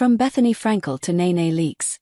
From Bethenny Frankel to NeNe leaks.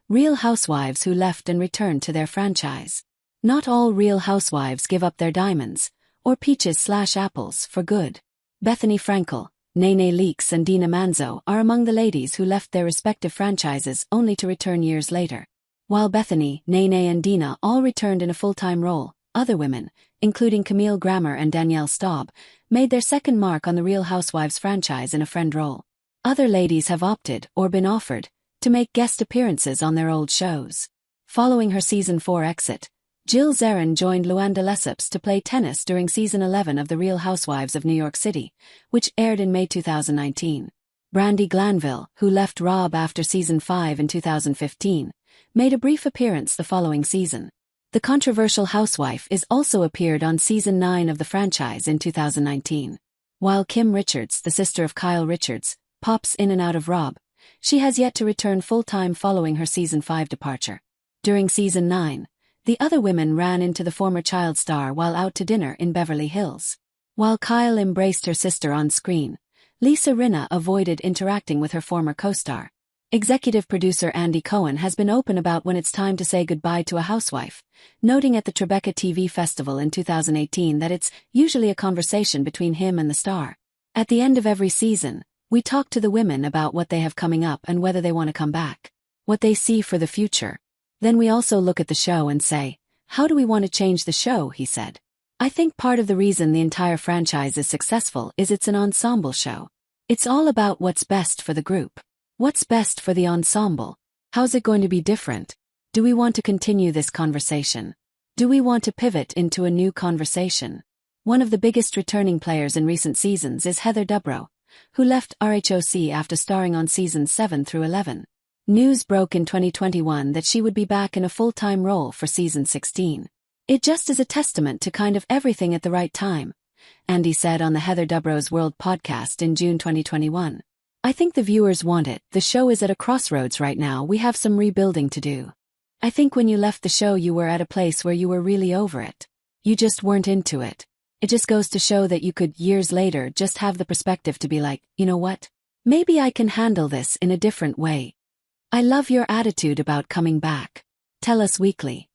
Real housewives who left and returned to their franchise. Not all real housewives give up their diamonds, or peaches/apples, for good. Bethenny Frankel, NeNe Leakes and Dina Manzo are among the ladies who left their respective franchises only to return years later. While Bethenny, NeNe and Dina all returned in a full-time role, other women, including Camille Grammer and Danielle Staub, made their second mark on the Real Housewives franchise in a friend role. Other ladies have opted, or been offered, to make guest appearances on their old shows. Following her Season 4 exit, Jill Zarin joined Luanda Lesseps to play tennis during Season 11 of The Real Housewives of New York City, which aired in May 2019. Brandi Glanville, who left Rob after Season 5 in 2015, made a brief appearance the following season. The controversial housewife is also appeared on Season 9 of the franchise in 2019. While Kim Richards, the sister of Kyle Richards, pops in and out of Rob, she has yet to return full-time following her Season 5 departure. During Season 9, the other women ran into the former child star while out to dinner in Beverly Hills. While Kyle embraced her sister on screen, Lisa Rinna avoided interacting with her former co-star. Executive producer Andy Cohen has been open about when it's time to say goodbye to a housewife, noting at the Tribeca TV Festival in 2018 that it's usually a conversation between him and the star. At the end of every season, we talk to the women about what they have coming up and whether they want to come back, what they see for the future. Then we also look at the show and say, how do we want to change the show, he said. I think part of the reason the entire franchise is successful is it's an ensemble show. It's all about what's best for the group. What's best for the ensemble? How's it going to be different? Do we want to continue this conversation? Do we want to pivot into a new conversation? One of the biggest returning players in recent seasons is Heather Dubrow, who left RHOC after starring on Seasons 7 through 11. News broke in 2021 that she would be back in a full-time role for Season 16. It just is a testament to kind of everything at the right time, Andy said on the Heather Dubrow's World podcast in June 2021. I think the viewers want it. The show is at a crossroads right now. We have some rebuilding to do. I think when you left the show you were at a place where you were really over it. You just weren't into it. It just goes to show that you could, years later, just have the perspective to be like, you know what? Maybe I can handle this in a different way. I love your attitude about coming back. Tell Us Weekly.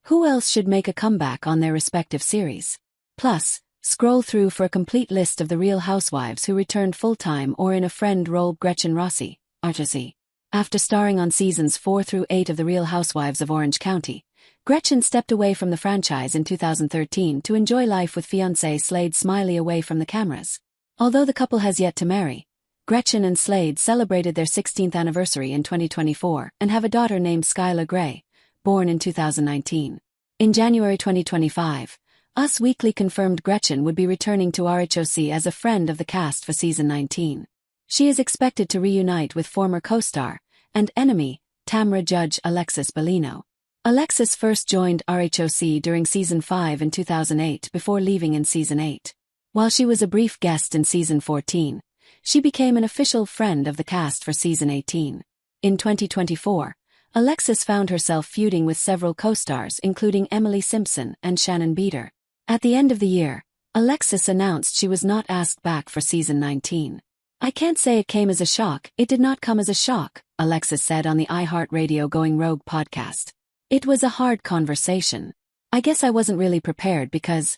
Who else should make a comeback on their respective series? Plus, scroll through for a complete list of the Real Housewives who returned full-time or in a friend role. Gretchen Rossi, RHOC. After starring on Seasons 4 through 8 of The Real Housewives of Orange County, Gretchen stepped away from the franchise in 2013 to enjoy life with fiancé Slade Smiley away from the cameras. Although the couple has yet to marry, Gretchen and Slade celebrated their 16th anniversary in 2024 and have a daughter named Skylar Gray, born in 2019. In January 2025, Us Weekly confirmed Gretchen would be returning to RHOC as a friend of the cast for Season 19. She is expected to reunite with former co-star and enemy, Tamra Judge Alexis Bellino. Alexis first joined RHOC during Season 5 in 2008 before leaving in Season 8. While she was a brief guest in Season 14, she became an official friend of the cast for Season 18. In 2024, Alexis found herself feuding with several co-stars including Emily Simpson and Shannon Beater. At the end of the year, Alexis announced she was not asked back for Season 19. I can't say it came as a shock. It did not come as a shock, Alexis said on the iHeartRadio Going Rogue podcast. It was a hard conversation. I guess I wasn't really prepared because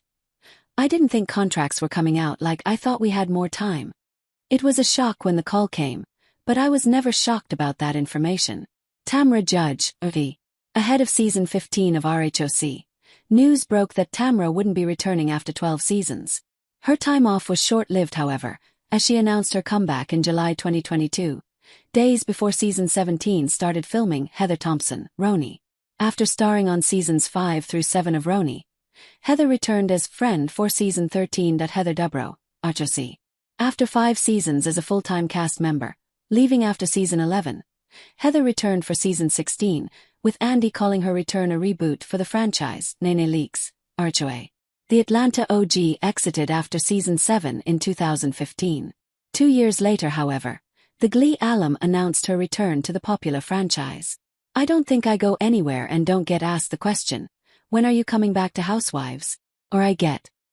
I didn't think contracts were coming out. Like I thought we had more time. It was a shock when the call came, but I was never shocked about that information. Tamra Judge, ahead of Season 15 of RHOC, news broke that Tamra wouldn't be returning after 12 seasons. Her time off was short-lived, however, as she announced her comeback in July 2022, days before Season 17 started filming. Heather Thompson, RHONY. After starring on Seasons 5 through 7 of RHONY, Heather returned as friend for Season 13. Heather Dubrow, RHOC. After 5 seasons as a full-time cast member, leaving after Season 11, Heather returned for Season 16, with Andy calling her return a reboot for the franchise. NeNe leaks, RHOA. The Atlanta OG exited after Season 7 in 2015. 2 years later, however, the Glee alum announced her return to the popular franchise. I don't think I go anywhere and don't get asked the question, when are you coming back to Housewives? Or I get,